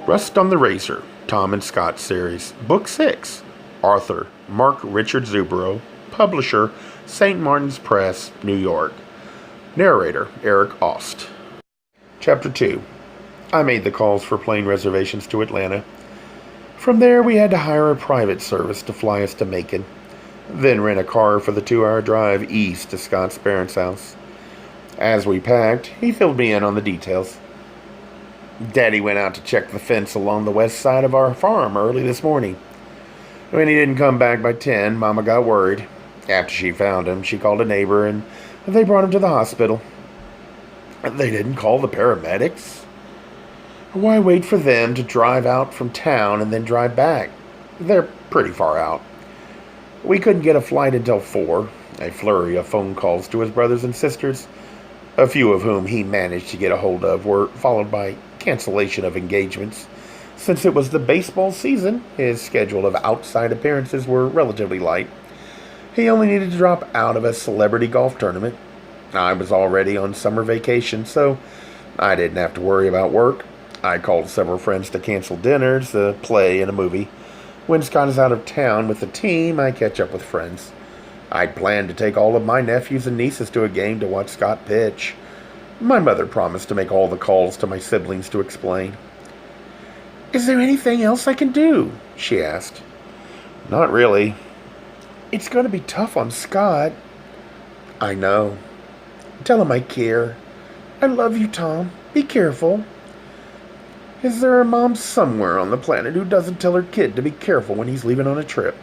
Rust on the Razor, Tom and Scott series, Book 6. Author, Mark Richard Zubero. Publisher, St. Martin's Press, New York. Narrator, Eric Aust. Chapter 2. I made the calls for plane reservations to Atlanta. From there, we had to hire a private service to fly us to Macon, then rent a car for the 2-hour drive east to Scott's parents' house. As we packed, he filled me in on the details. Daddy went out to check the fence along the west side of our farm early this morning. When he didn't come back by 10, Mama got worried. After she found him, she called a neighbor and they brought him to the hospital. They didn't call the paramedics? Why wait for them to drive out from town and then drive back? They're pretty far out. We couldn't get a flight until 4. A flurry of phone calls to his brothers and sisters, a few of whom he managed to get a hold of, were followed by cancellation of engagements. Since it was the baseball season, his schedule of outside appearances were relatively light. He only needed to drop out of a celebrity golf tournament. I was already on summer vacation, so I didn't have to worry about work. I called several friends to cancel dinners, a play, and a movie. When Scott is out of town with the team, I catch up with friends. I'd planned to take all of my nephews and nieces to a game to watch Scott pitch. My mother promised to make all the calls to my siblings to explain. "Is there anything else I can do?" she asked. "Not really." "It's going to be tough on Scott." "I know. Tell him I care. I love you, Tom. Be careful." Is there a mom somewhere on the planet who doesn't tell her kid to be careful when he's leaving on a trip?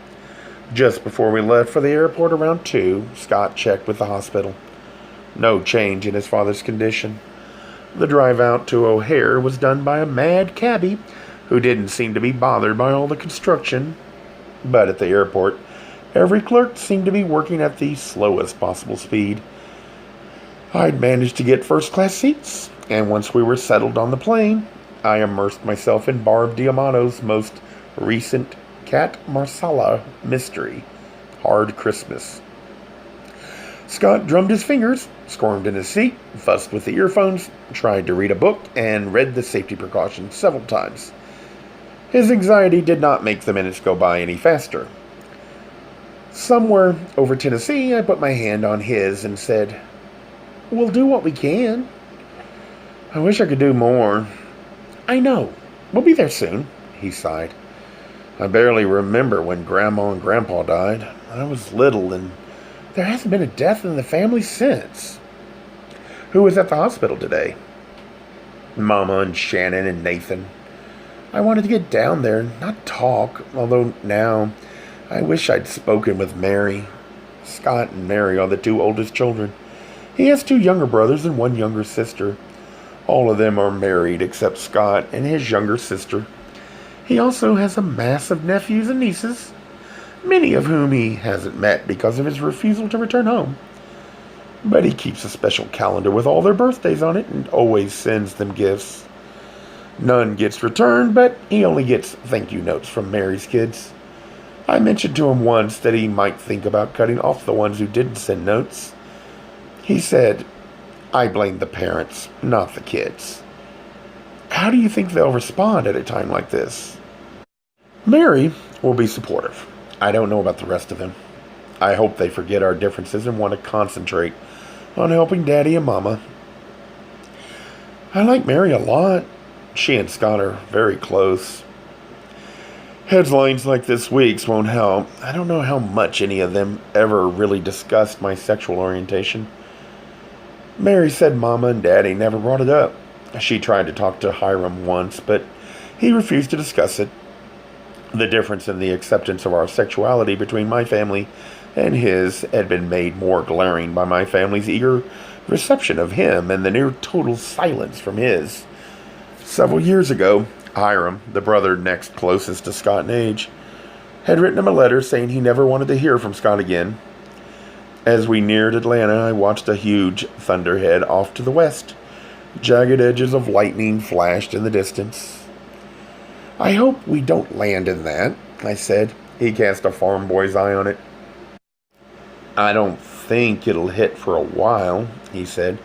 Just before we left for the airport around 2, Scott checked with the hospital. No change in his father's condition. The drive out to O'Hare was done by a mad cabbie who didn't seem to be bothered by all the construction. But at the airport, every clerk seemed to be working at the slowest possible speed. I'd managed to get first-class seats, and once we were settled on the plane, I immersed myself in Barb Diamato's most recent Cat Marsala mystery, Hard Christmas. Scott drummed his fingers, squirmed in his seat, fussed with the earphones, tried to read a book, and read the safety precautions several times. His anxiety did not make the minutes go by any faster. Somewhere over Tennessee, I put my hand on his and said, "We'll do what we can." "I wish I could do more." "I know. We'll be there soon," he sighed. "I barely remember when Grandma and Grandpa died. I was little, and there hasn't been a death in the family since." "Who was at the hospital today?" "Mama and Shannon and Nathan." I wanted to get down there and not talk, although now I wish I'd spoken with Mary. Scott and Mary are the 2 oldest children. He has 2 younger brothers and 1 younger sister. All of them are married except Scott and his younger sister. He also has a mass of nephews and nieces, many of whom he hasn't met because of his refusal to return home. But he keeps a special calendar with all their birthdays on it and always sends them gifts. None gets returned, but he only gets thank you notes from Mary's kids. I mentioned to him once that he might think about cutting off the ones who didn't send notes. He said, "I blame the parents, not the kids." How do you think they'll respond at a time like this? Mary will be supportive. I don't know about the rest of them. I hope they forget our differences and want to concentrate on helping Daddy and Mama. I like Mary a lot. She and Scott are very close. Headlines like this week's won't help. I don't know how much any of them ever really discussed my sexual orientation. Mary said Mama and Daddy never brought it up. She tried to talk to Hiram once, but he refused to discuss it. The difference in the acceptance of our sexuality between my family and his had been made more glaring by my family's eager reception of him and the near total silence from his. Several years ago, Hiram, the brother next closest to Scott in age, had written him a letter saying he never wanted to hear from Scott again. As we neared Atlanta, I watched a huge thunderhead off to the west. Jagged edges of lightning flashed in the distance. "I hope we don't land in that," I said. He cast a farm boy's eye on it. "I don't think it'll hit for a while," he said.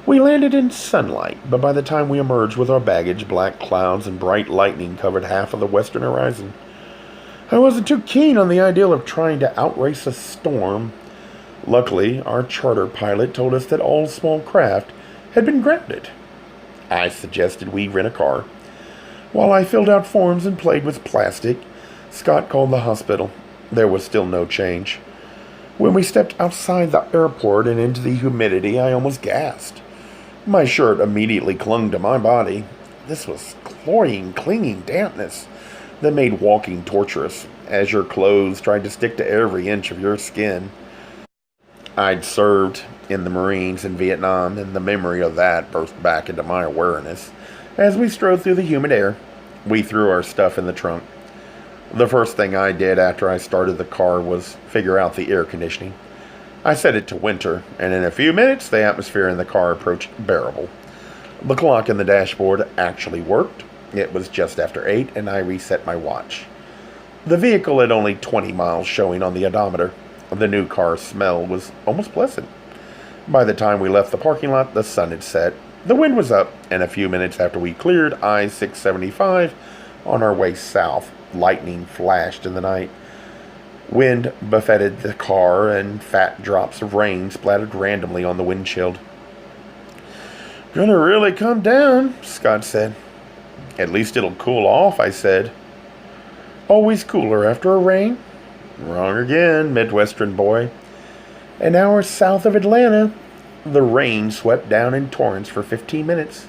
We landed in sunlight, but by the time we emerged with our baggage, black clouds and bright lightning covered half of the western horizon. I wasn't too keen on the idea of trying to outrace a storm. Luckily, our charter pilot told us that all small craft had been grounded. I suggested we rent a car. While I filled out forms and played with plastic, Scott called the hospital. There was still no change. When we stepped outside the airport and into the humidity, I almost gasped. My shirt immediately clung to my body. This was cloying, clinging dampness that made walking torturous, as your clothes tried to stick to every inch of your skin. I'd served in the Marines in Vietnam, and the memory of that burst back into my awareness. As we strode through the humid air, we threw our stuff in the trunk. The first thing I did after I started the car was figure out the air conditioning. I set it to winter, and in a few minutes the atmosphere in the car approached bearable. The clock in the dashboard actually worked. It was just after 8, and I reset my watch. The vehicle had only 20 miles showing on the odometer. The new car smell was almost pleasant. By the time we left the parking lot, the sun had set. The wind was up, and a few minutes after we cleared I-675 on our way south, lightning flashed in the night. Wind buffeted the car, and fat drops of rain splattered randomly on the windshield. "Gonna really come down," Scott said. "At least it'll cool off," I said. "Always cooler after a rain?" "Wrong again, Midwestern boy." An hour south of Atlanta, the rain swept down in torrents for 15 minutes.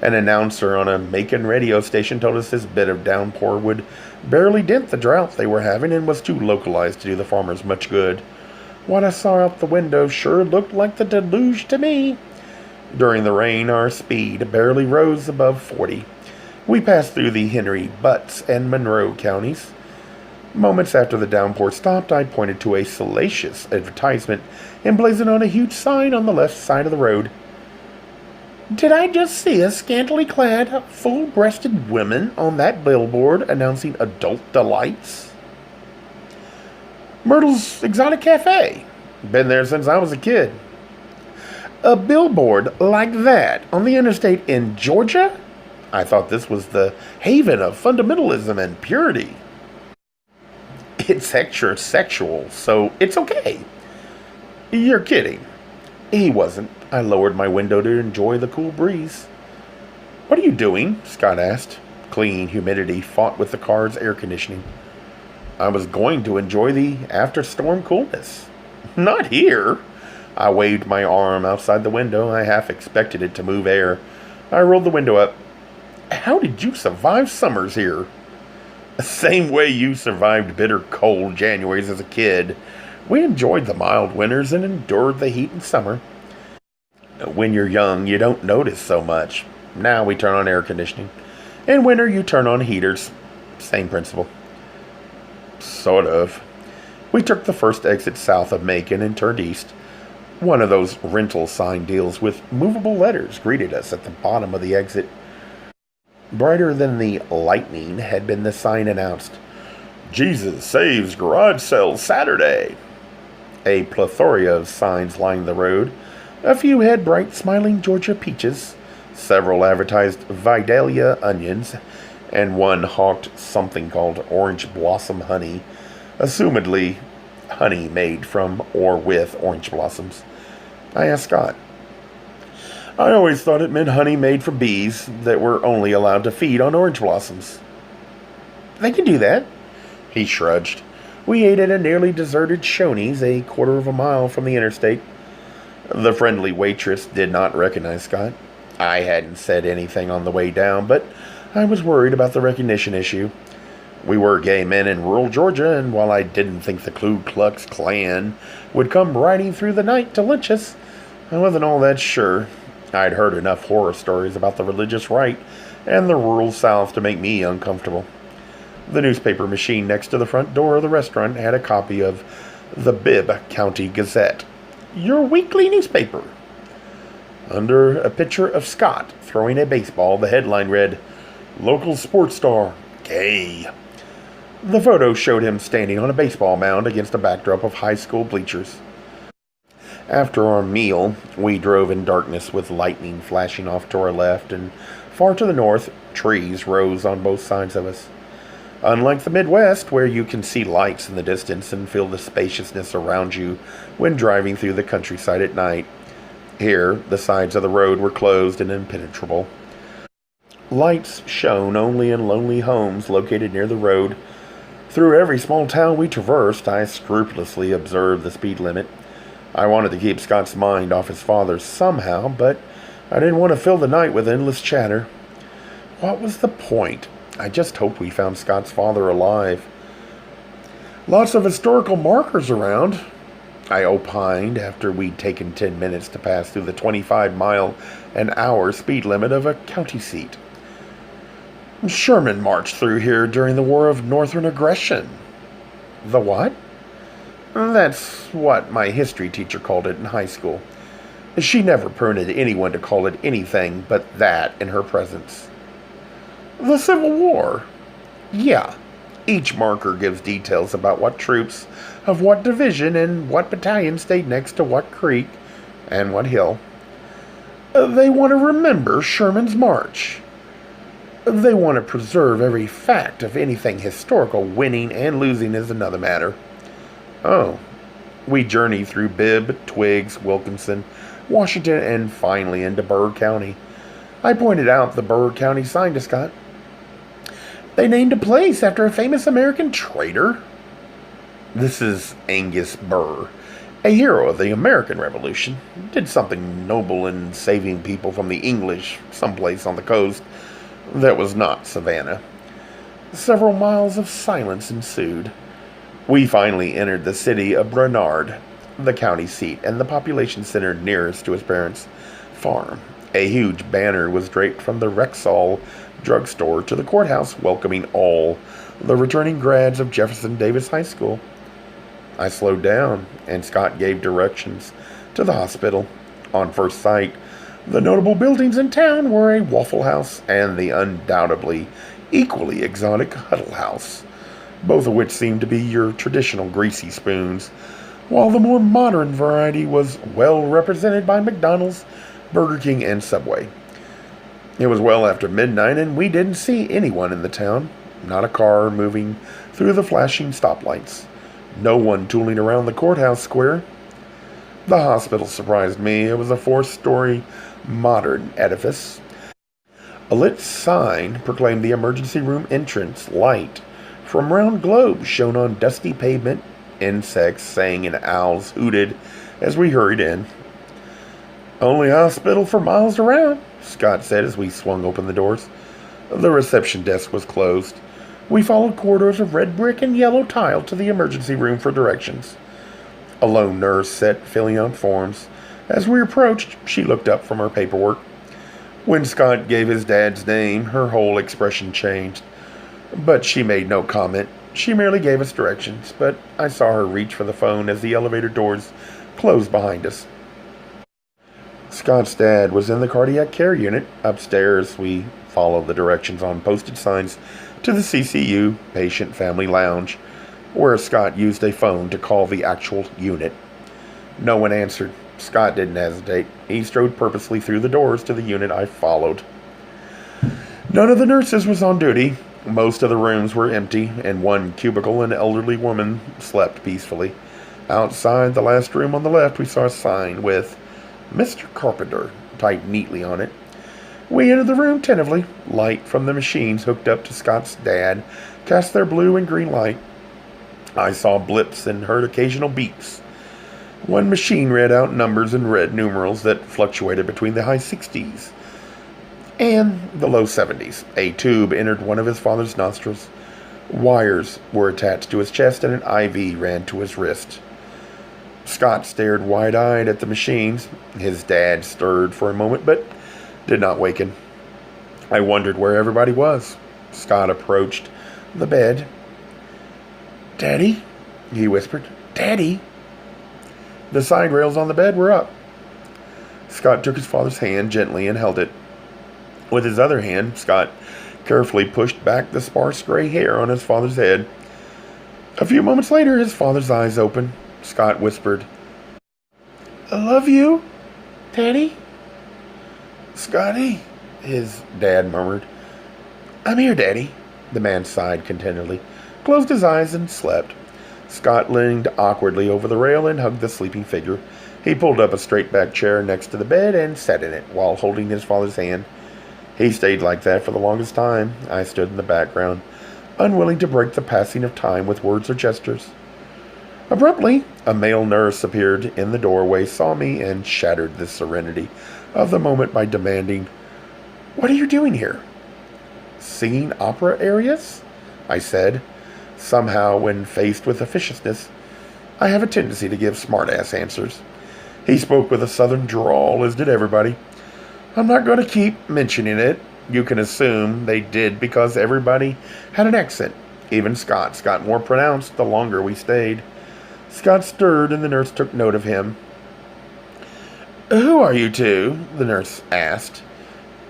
An announcer on a Macon radio station told us this bit of downpour would barely dent the drought they were having and was too localized to do the farmers much good. What I saw out the window sure looked like the deluge to me. During the rain, our speed barely rose above 40. We passed through the Henry, Butts, and Monroe counties. Moments after the downpour stopped, I pointed to a salacious advertisement emblazoned on a huge sign on the left side of the road. "Did I just see a scantily clad, full-breasted woman on that billboard announcing adult delights?" "Myrtle's Exotic Cafe. Been there since I was a kid." "A billboard like that on the interstate in Georgia? I thought this was the haven of fundamentalism and purity." "It's extra sexual, so it's okay." "You're kidding." He wasn't. I lowered my window to enjoy the cool breeze. "What are you doing?" Scott asked. Clinging humidity fought with the car's air conditioning. "I was going to enjoy the after-storm coolness." "Not here." I waved my arm outside the window. I half expected it to move air. I rolled the window up. "How did you survive summers here?" "The same way you survived bitter cold Januaries as a kid. We enjoyed the mild winters and endured the heat in summer. When you're young, you don't notice so much. Now we turn on air conditioning. In winter, you turn on heaters. Same principle." "Sort of." We took the first exit south of Macon and turned east. One of those rental sign deals with movable letters greeted us at the bottom of the exit. Brighter than the lightning had been the sign announced, "Jesus Saves Garage Sale Saturday." A plethora of signs lined the road. A few had bright, smiling Georgia peaches. Several advertised Vidalia onions, and one hawked something called orange blossom honey, assumedly honey made from or with orange blossoms. I asked Scott. "I always thought it meant honey made from bees that were only allowed to feed on orange blossoms." "They can do that." He shrugged. We ate at a nearly deserted Shoney's a quarter of a mile from the interstate. The friendly waitress did not recognize Scott. I hadn't said anything on the way down, but I was worried about the recognition issue. We were gay men in rural Georgia, and while I didn't think the Ku Klux Klan would come riding through the night to lynch us, I wasn't all that sure. I'd heard enough horror stories about the religious right and the rural South to make me uncomfortable. The newspaper machine next to the front door of the restaurant had a copy of the Bibb County Gazette, your weekly newspaper. Under a picture of Scott throwing a baseball, the headline read, "Local sports star, gay." The photo showed him standing on a baseball mound against a backdrop of high school bleachers. After our meal, we drove in darkness with lightning flashing off to our left, and far to the north, trees rose on both sides of us. Unlike the Midwest, where you can see lights in the distance and feel the spaciousness around you when driving through the countryside at night, here the sides of the road were closed and impenetrable. Lights shone only in lonely homes located near the road. Through every small town we traversed, I scrupulously observed the speed limit. I wanted to keep Scott's mind off his father somehow, but I didn't want to fill the night with endless chatter. What was the point? I just hoped we found Scott's father alive. Lots of historical markers around, I opined after we'd taken 10 minutes to pass through the 25-mile-an-hour speed limit of a county seat. Sherman marched through here during the War of Northern Aggression. The what? That's what my history teacher called it in high school. She never permitted anyone to call it anything but that in her presence. The Civil War? Yeah. Each marker gives details about what troops of what division and what battalion stayed next to what creek and what hill. They want to remember Sherman's march. They want to preserve every fact of anything historical. Winning and losing is another matter. Oh. We journeyed through Bibb, Twiggs, Wilkinson, Washington, and finally into Burr County. I pointed out the Burr County sign to Scott. They named a place after a famous American traitor. This is Angus Burr, a hero of the American Revolution. Did something noble in saving people from the English someplace on the coast that was not Savannah. Several miles of silence ensued. We finally entered the city of Bernard, the county seat, and the population center nearest to his parents' farm. A huge banner was draped from the Rexall drugstore to the courthouse, welcoming all the returning grads of Jefferson Davis High School. I slowed down, and Scott gave directions to the hospital. On first sight, the notable buildings in town were a Waffle House and the undoubtedly equally exotic Huddle House, both of which seemed to be your traditional greasy spoons, while the more modern variety was well represented by McDonald's, Burger King, and Subway. It was well after midnight, and we didn't see anyone in the town. Not a car moving through the flashing stoplights. No one tooling around the courthouse square. The hospital surprised me. It was a 4-story modern edifice. A lit sign proclaimed the emergency room entrance. Light from round globes shone on dusty pavement. Insects sang and owls hooted as we hurried in. Only hospital for miles around, Scott said as we swung open the doors. The reception desk was closed. We followed corridors of red brick and yellow tile to the emergency room for directions. A lone nurse sat filling out forms. As we approached, she looked up from her paperwork. When Scott gave his dad's name, her whole expression changed. But she made no comment. She merely gave us directions, but I saw her reach for the phone as the elevator doors closed behind us. Scott's dad was in the cardiac care unit. Upstairs, we followed the directions on posted signs to the CCU Patient Family Lounge, where Scott used a phone to call the actual unit. No one answered. Scott didn't hesitate. He strode purposely through the doors to the unit I followed. None of the nurses was on duty. Most of the rooms were empty. In one cubicle, an elderly woman slept peacefully. Outside the last room on the left, we saw a sign with Mr. Carpenter typed neatly on it. We entered the room tentatively. Light from the machines hooked up to Scott's dad cast their blue and green light. I saw blips and heard occasional beeps. One machine read out numbers and red numerals that fluctuated between the high 60s and the low 70s. A tube entered one of his father's nostrils. Wires were attached to his chest and an IV ran to his wrist. Scott stared wide-eyed at the machines. His dad stirred for a moment, but did not waken. I wondered where everybody was. Scott approached the bed. "Daddy?" he whispered. "Daddy?" The side rails on the bed were up. Scott took his father's hand gently and held it. With his other hand, Scott carefully pushed back the sparse gray hair on his father's head. A few moments later, his father's eyes opened. Scott whispered, I love you, Daddy. Scotty, his dad murmured. I'm here, Daddy. The man sighed contentedly, closed his eyes, and slept. Scott leaned awkwardly over the rail and hugged the sleeping figure. He pulled up a straight-back chair next to the bed and sat in it while holding his father's hand. He stayed like that for the longest time. I stood in the background, unwilling to break the passing of time with words or gestures. Abruptly, a male nurse appeared in the doorway, saw me, and shattered the serenity of the moment by demanding, "What are you doing here?" "Singing opera arias?" I said. Somehow, when faced with officiousness, I have a tendency to give smart-ass answers. He spoke with a southern drawl, as did everybody. I'm not going to keep mentioning it. You can assume they did because everybody had an accent. Even Scott's got more pronounced the longer we stayed. Scott stirred and the nurse took note of him. "Who are you two?" the nurse asked.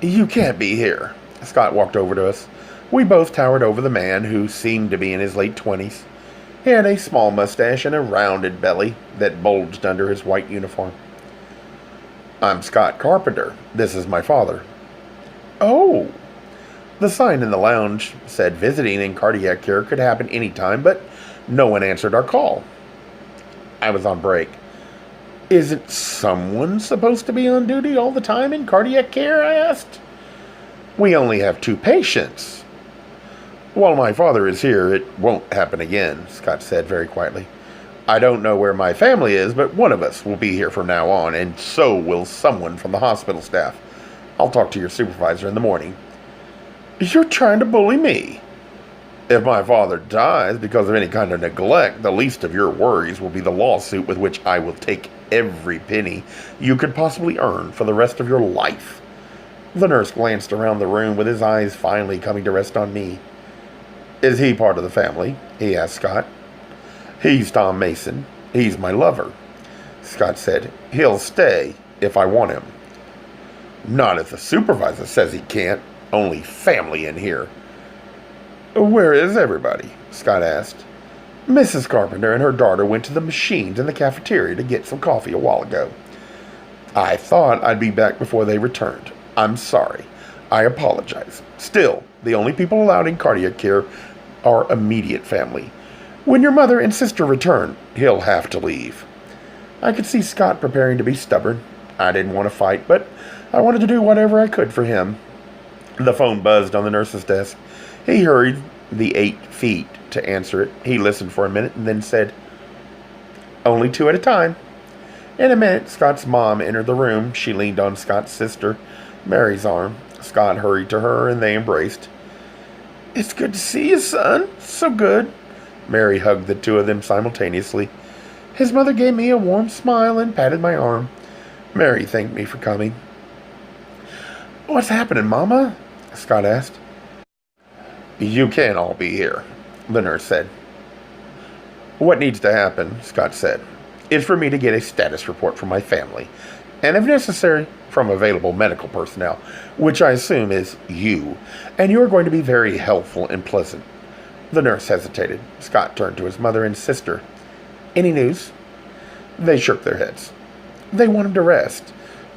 "You can't be here." Scott walked over to us. We both towered over the man, who seemed to be in his late 20s. He had a small mustache and a rounded belly that bulged under his white uniform. "I'm Scott Carpenter. This is my father." "Oh." The sign in the lounge said visiting and cardiac care could happen any time, but no one answered our call. I was on break. "Isn't someone supposed to be on duty all the time in cardiac care?" I asked. "We only have 2 patients." "While my father is here, it won't happen again," Scott said very quietly. "I don't know where my family is, but one of us will be here from now on, and so will someone from the hospital staff. I'll talk to your supervisor in the morning." "You're trying to bully me." "If my father dies because of any kind of neglect, the least of your worries will be the lawsuit with which I will take every penny you could possibly earn for the rest of your life." The nurse glanced around the room with his eyes finally coming to rest on me. "Is he part of the family?" he asked Scott. "He's Tom Mason. He's my lover." Scott said, "He'll stay if I want him." "Not if the supervisor says he can't. Only family in here." "Where is everybody?" Scott asked. "Mrs. Carpenter and her daughter went to the machines in the cafeteria to get some coffee a while ago. I thought I'd be back before they returned. I'm sorry. I apologize. Still, the only people allowed in cardiac care are immediate family. When your mother and sister return, he'll have to leave." I could see Scott preparing to be stubborn. I didn't want to fight, but I wanted to do whatever I could for him. The phone buzzed on the nurse's desk. He hurried the 8 feet to answer it. He listened for a minute and then said, "Only 2 at a time." In a minute, Scott's mom entered the room. She leaned on Scott's sister, Mary's arm. Scott hurried to her and they embraced. "It's good to see you, son. So good." Mary hugged the 2 of them simultaneously. His mother gave me a warm smile and patted my arm. Mary thanked me for coming. "What's happening, Mama?" Scott asked. "You can't all be here," the nurse said. "What needs to happen," Scott said, "is for me to get a status report from my family, and if necessary, from available medical personnel, which I assume is you, and you are going to be very helpful and pleasant." The nurse hesitated. Scott turned to his mother and sister. "Any news?" They shook their heads. "They want him to rest.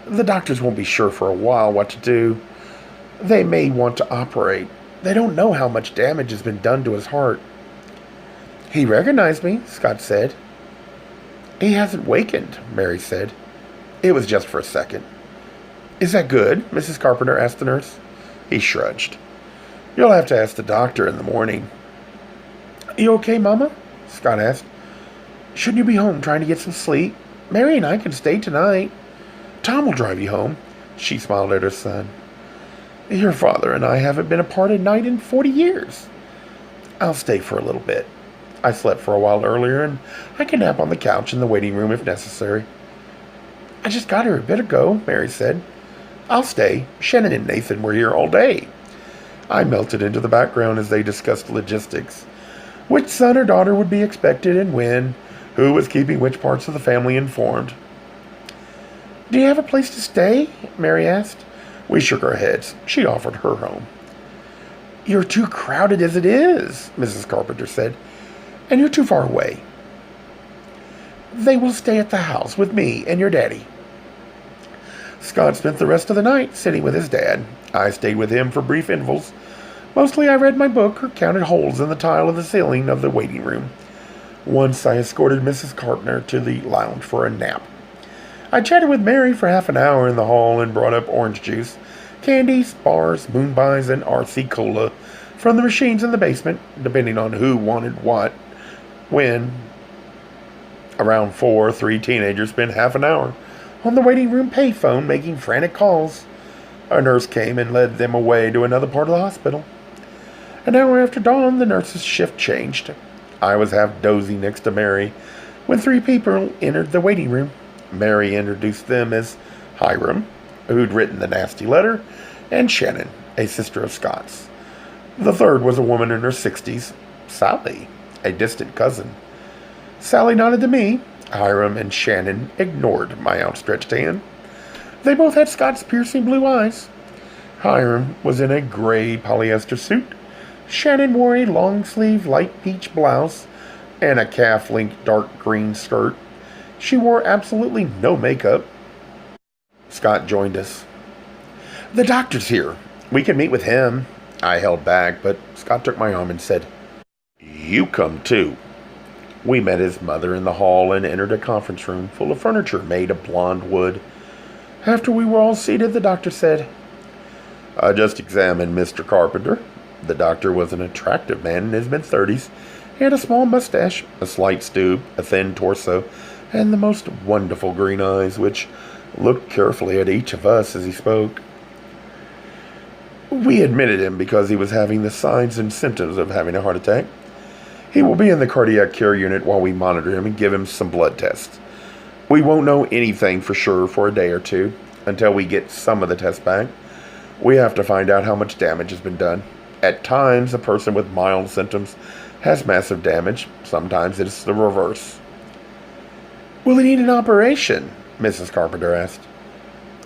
The doctors won't be sure for a while what to do. They may want to operate. They don't know how much damage has been done to his heart." "He recognized me," Scott said. "He hasn't wakened," Mary said. "It was just for a second." "Is that good?" Mrs. Carpenter asked the nurse. He shrugged. "You'll have to ask the doctor in the morning." "You okay, Mama?" Scott asked. "Shouldn't you be home trying to get some sleep? Mary and I can stay tonight. Tom will drive you home." She smiled at her son. "Your father and I haven't been apart at night in 40 years. I'll stay for a little bit. I slept for a while earlier, and I can nap on the couch in the waiting room if necessary." "I just got here a bit ago," Mary said. "I'll stay. Shannon and Nathan were here all day." I melted into the background as they discussed logistics. Which son or daughter would be expected and when, who was keeping which parts of the family informed. "Do you have a place to stay?" Mary asked. We shook our heads. She offered her home. "You're too crowded as it is," Mrs. Carpenter said. "And you're too far away." They will stay at the house with me and your daddy." Scott spent the rest of the night sitting with his dad. I stayed with him for brief intervals. Mostly I read my book or counted holes in the tile of the ceiling of the waiting room. Once I escorted Mrs. Carpenter to the lounge for a nap. I chatted with Mary for half an hour in the hall and brought up orange juice, candies, bars, moon pies, and RC Cola from the machines in the basement, depending on who wanted what, when. Around 4, 3 teenagers spent half an hour on the waiting room payphone making frantic calls. A nurse came and led them away to another part of the hospital. An hour after dawn, the nurse's shift changed. I was half dozing next to Mary when 3 people entered the waiting room. Mary introduced them as Hiram, who'd written the nasty letter, and Shannon, a sister of Scott's. The third was a woman in her 60s, Sally, a distant cousin. Sally nodded to me. Hiram and Shannon ignored my outstretched hand. They both had Scott's piercing blue eyes. Hiram was in a gray polyester suit. Shannon wore a long-sleeve light peach blouse and a calf-length dark green skirt. She wore absolutely no makeup. Scott joined us. "The doctor's here. We can meet with him." I held back, but Scott took my arm and said, "You come too." We met his mother in the hall and entered a conference room full of furniture made of blonde wood. After we were all seated, the doctor said, "I just examined Mr. Carpenter." The doctor was an attractive man in his mid-30s. He had a small mustache, a slight stoop, a thin torso, and the most wonderful green eyes, which looked carefully at each of us as he spoke. We admitted him because he was having the signs and symptoms of having a heart attack. He will be in the cardiac care unit while we monitor him and give him some blood tests. We won't know anything for sure for a day or two until we get some of the tests back. We have to find out how much damage has been done. At times, a person with mild symptoms has massive damage. Sometimes it's the reverse. "Will he need an operation?" Mrs. Carpenter asked.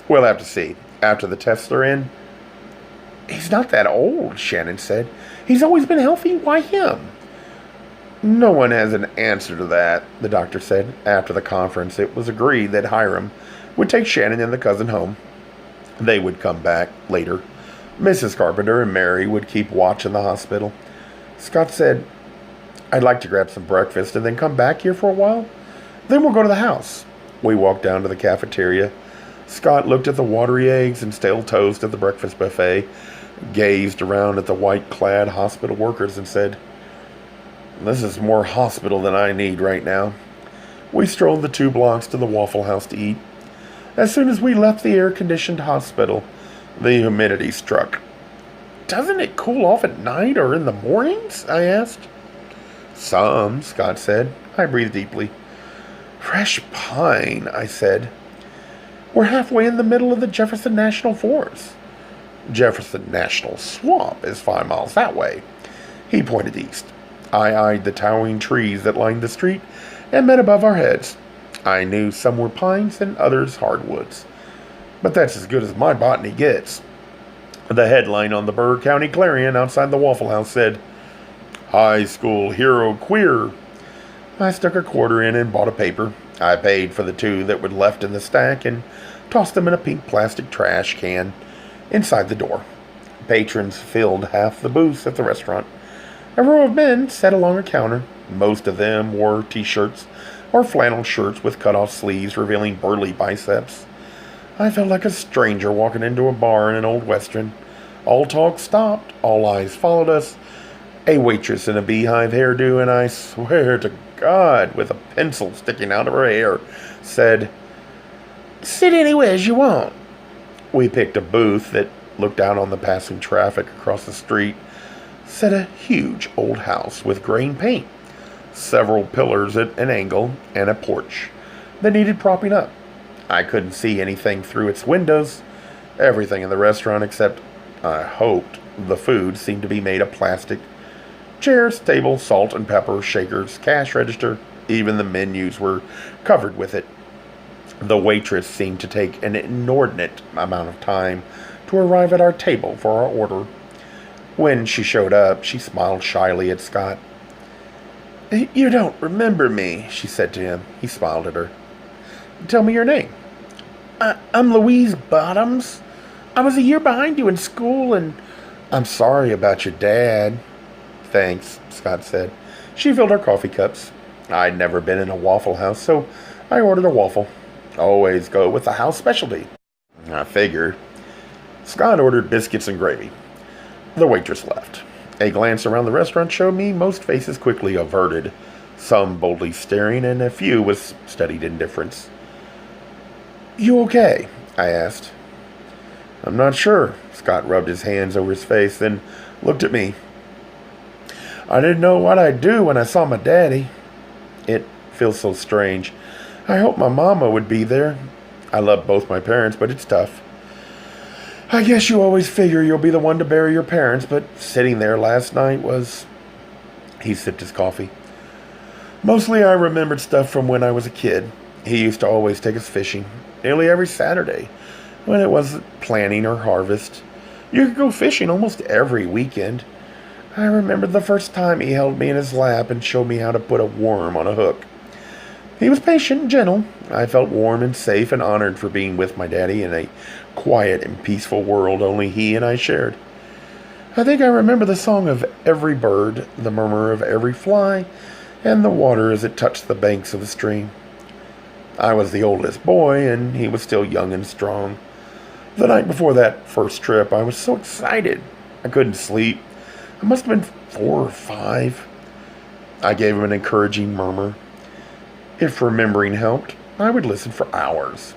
"We'll have to see. After the tests are in." "He's not that old," Shannon said. "He's always been healthy. Why him?" "No one has an answer to that," the doctor said. After the conference, it was agreed that Hiram would take Shannon and the cousin home. They would come back later. Mrs. Carpenter and Mary would keep watch in the hospital. Scott said, "I'd like to grab some breakfast and then come back here for a while. Then we'll go to the house." We walked down to the cafeteria. Scott looked at the watery eggs and stale toast at the breakfast buffet, gazed around at the white-clad hospital workers and said, "This is more hospital than I need right now." We strolled the 2 blocks to the Waffle House to eat. As soon as we left the air-conditioned hospital, the humidity struck. "Doesn't it cool off at night or in the mornings?" I asked. "Some," Scott said. I breathed deeply. "Fresh pine," I said. "We're halfway in the middle of the Jefferson National Forest." "Jefferson National Swamp is 5 miles that way." He pointed east. I eyed the towering trees that lined the street and met above our heads. I knew some were pines and others hardwoods. But that's as good as my botany gets. The headline on the Burr County Clarion outside the Waffle House said, "High School Hero Queer." I stuck a quarter in and bought a paper. I paid for the 2 that were left in the stack and tossed them in a pink plastic trash can inside the door. Patrons filled half the booths at the restaurant. A row of men sat along a counter. Most of them wore t-shirts or flannel shirts with cut-off sleeves revealing burly biceps. I felt like a stranger walking into a bar in an old western. All talk stopped. All eyes followed us. A waitress in a beehive hairdo, and I swear to God, with a pencil sticking out of her hair, said, "Sit anywhere as you want." We picked a booth that looked out on the passing traffic across the street. Set a huge old house with grain paint, several pillars at an angle, and a porch that needed propping up. I couldn't see anything through its windows. Everything in the restaurant, except, I hoped, the food, seemed to be made of plastic. Chairs, table, salt and pepper, shakers, cash register, even the menus were covered with it. The waitress seemed to take an inordinate amount of time to arrive at our table for our order. When she showed up, she smiled shyly at Scott. You don't remember me, she said to him. He smiled at her. Tell me your name. I'm Louise Bottoms. I was a year behind you in school, and I'm sorry about your dad. Thanks, Scott said. She filled her coffee cups. I'd never been in a Waffle House, so I ordered a waffle. Always go with the house specialty. I figured. Scott ordered biscuits and gravy. The waitress left. A glance around the restaurant showed me most faces quickly averted, some boldly staring, and a few with studied indifference. You okay? I asked. I'm not sure. Scott rubbed his hands over his face, then looked at me. I didn't know what I'd do when I saw my daddy. It feels so strange. I hope my mama would be there. I love both my parents, but it's tough. I guess you always figure you'll be the one to bury your parents, but sitting there last night was... He sipped his coffee. Mostly I remembered stuff from when I was a kid. He used to always take us fishing, nearly every Saturday, when it wasn't planting or harvest. You could go fishing almost every weekend. I remember the first time he held me in his lap and showed me how to put a worm on a hook. He was patient and gentle. I felt warm and safe and honored for being with my daddy in a quiet and peaceful world only he and I shared. I think I remember the song of every bird, the murmur of every fly, and the water as it touched the banks of the stream. I was the oldest boy, and he was still young and strong. The night before that first trip, I was so excited. I couldn't sleep. I must have been 4 or 5. I gave him an encouraging murmur. If remembering helped, I would listen for hours.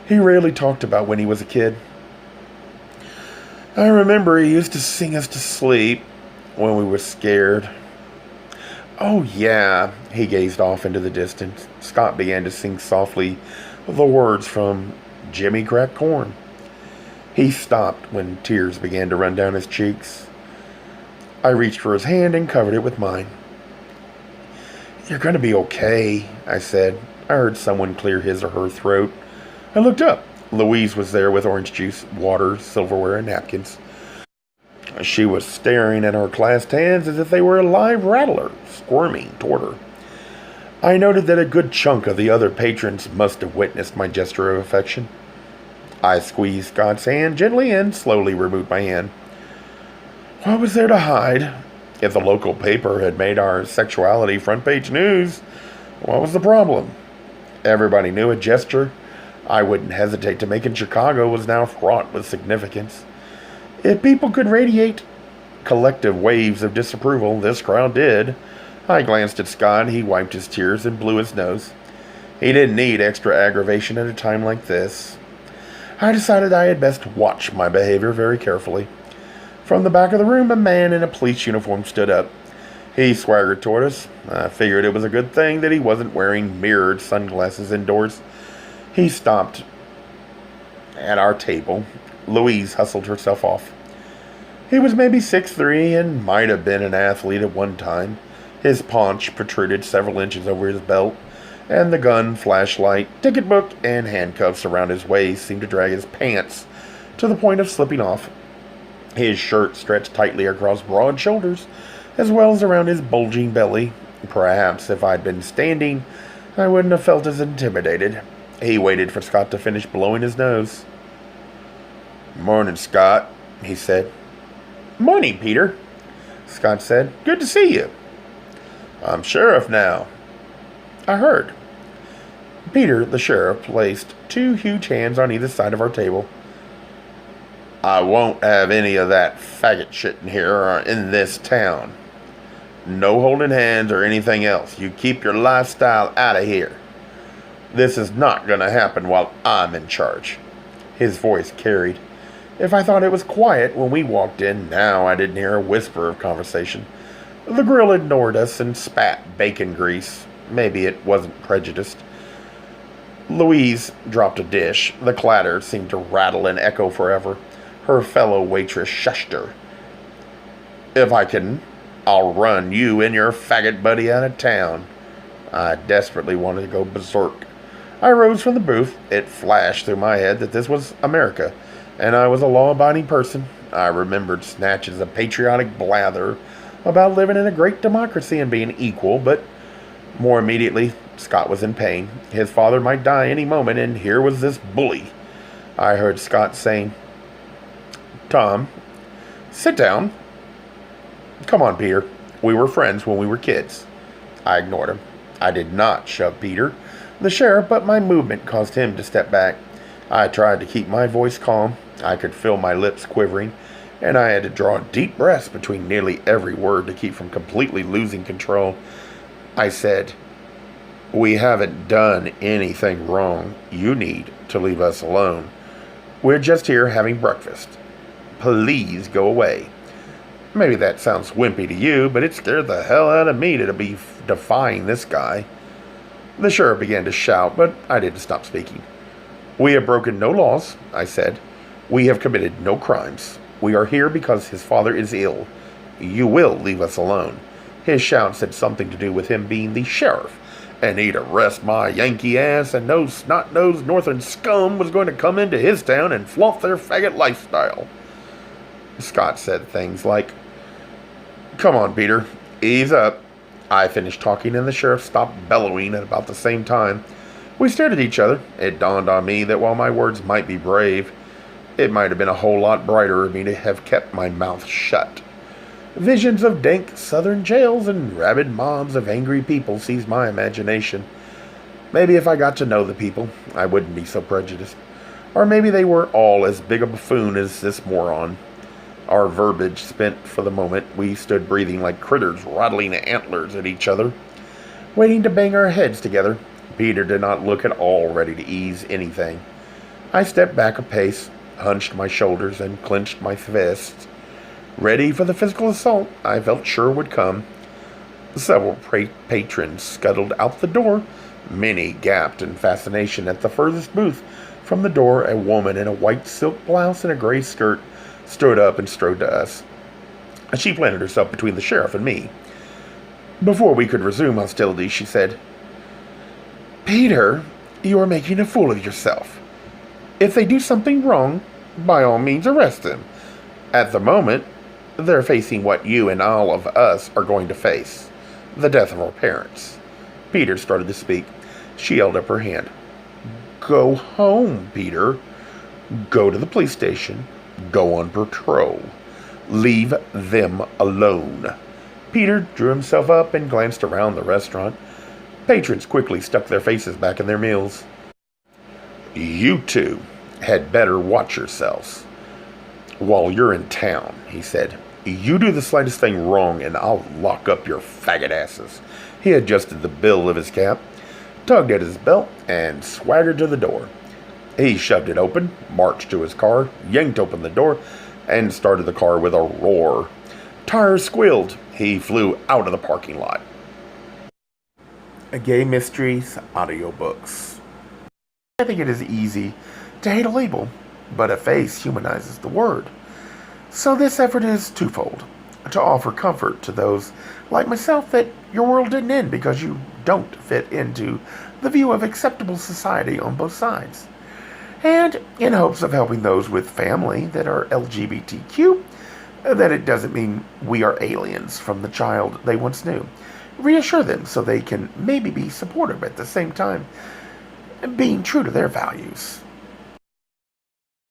He rarely talked about when he was a kid. I remember he used to sing us to sleep when we were scared. Oh, yeah, he gazed off into the distance. Scott began to sing softly the words from Jimmy Cracked Corn. He stopped when tears began to run down his cheeks. I reached for his hand and covered it with mine. You're going to be okay, I said. I heard someone clear his or her throat. I looked up. Louise was there with orange juice, water, silverware, and napkins. She was staring at her clasped hands as if they were a live rattler, squirming toward her. I noted that a good chunk of the other patrons must have witnessed my gesture of affection. I squeezed Scott's hand gently and slowly removed my hand. What was there to hide? If the local paper had made our sexuality front page news, what was the problem? Everybody knew a gesture I wouldn't hesitate to make in Chicago was now fraught with significance. If people could radiate collective waves of disapproval, this crowd did. I glanced at Scott. He wiped his tears and blew his nose. He didn't need extra aggravation at a time like this. I decided I had best watch my behavior very carefully. From the back of the room, a man in a police uniform stood up. He swaggered toward us. I figured it was a good thing that he wasn't wearing mirrored sunglasses indoors. He stopped at our table. Louise hustled herself off. He was maybe 6'3" and might have been an athlete at one time. His paunch protruded several inches over his belt, and the gun, flashlight, ticket book, and handcuffs around his waist seemed to drag his pants to the point of slipping off. His shirt stretched tightly across broad shoulders, as well as around his bulging belly. Perhaps if I'd been standing, I wouldn't have felt as intimidated. He waited for Scott to finish blowing his nose. "Morning, Scott," he said. "Morning, Peter," Scott said. "Good to see you." "I'm sheriff now." "I heard." Peter, the sheriff, placed 2 huge hands on either side of our table. "I won't have any of that faggot shit in here or in this town. No holding hands or anything else. You keep your lifestyle out of here. This is not going to happen while I'm in charge." His voice carried. If I thought it was quiet when we walked in, now I didn't hear a whisper of conversation. The grill ignored us and spat bacon grease. Maybe it wasn't prejudiced. Louise dropped a dish. The clatter seemed to rattle and echo forever. Her fellow waitress shushed her. "If I can, I'll run you and your faggot buddy out of town." I desperately wanted to go berserk. I rose from the booth. It flashed through my head that this was America, and I was a law-abiding person. I remembered snatches of patriotic blather about living in a great democracy and being equal, but More immediately, Scott was in pain. His father might die any moment, and here was this bully. I heard Scott saying, "Tom, sit down. Come on, Peter. We were friends when we were kids." I ignored him. I did not shove Peter, the sheriff, but my movement caused him to step back. I tried to keep my voice calm. I could feel my lips quivering, and I had to draw deep breaths between nearly every word to keep from completely losing control. I said, "We haven't done anything wrong. You need to leave us alone. We're just here having breakfast. Please go away." Maybe that sounds wimpy to you, but it scared the hell out of me to be defying this guy. The sheriff began to shout, but I didn't stop speaking. "We have broken no laws," I said. "We have committed no crimes. We are here because his father is ill. You will leave us alone." His shout said something to do with him being the sheriff, and he'd arrest my Yankee ass, and no snot-nosed northern scum was going to come into his town and flaunt their faggot lifestyle. Scott said things like, "Come on, Peter, ease up." I finished talking, and the sheriff stopped bellowing at about the same time. We stared at each other. It dawned on me that while my words might be brave, it might have been a whole lot brighter of me to have kept my mouth shut. Visions of dank southern jails and rabid mobs of angry people seized my imagination. Maybe if I got to know the people, I wouldn't be so prejudiced. Or maybe they were all as big a buffoon as this moron. Our verbiage spent for the moment, we stood breathing like critters rattling antlers at each other, waiting to bang our heads together. Peter did not look at all ready to ease anything. I stepped back a pace, hunched my shoulders, and clenched my fists, ready for the physical assault I felt sure would come. Several patrons scuttled out the door. Many gaped in fascination at the furthest booth. From the door, a woman in a white silk blouse and a gray skirt stood up and strode to us. She planted herself between the sheriff and me. Before we could resume hostility, she said, "Peter, you are making a fool of yourself. If they do something wrong, by all means arrest them. At the moment, they're facing what you and all of us are going to face, the death of our parents." Peter started to speak. She held up her hand. "Go home, Peter. Go to the police station. Go on patrol. Leave them alone." Peter drew himself up and glanced around the restaurant. Patrons quickly stuck their faces back in their meals. "You two had better watch yourselves while you're in town," he said. "You do the slightest thing wrong and I'll lock up your faggot asses." He adjusted the bill of his cap, tugged at his belt, and swaggered to the door. He shoved it open, marched to his car, yanked open the door, and started the car with a roar. Tires squealed. He flew out of the parking lot. Gay Mysteries audiobooks. I think it is easy to hate a label, but a face humanizes the word. So this effort is twofold: to offer comfort to those like myself that your world didn't end because you don't fit into the view of acceptable society on both sides, and in hopes of helping those with family that are LGBTQ, that it doesn't mean we are aliens from the child they once knew. Reassure them so they can maybe be supportive at the same time, being true to their values.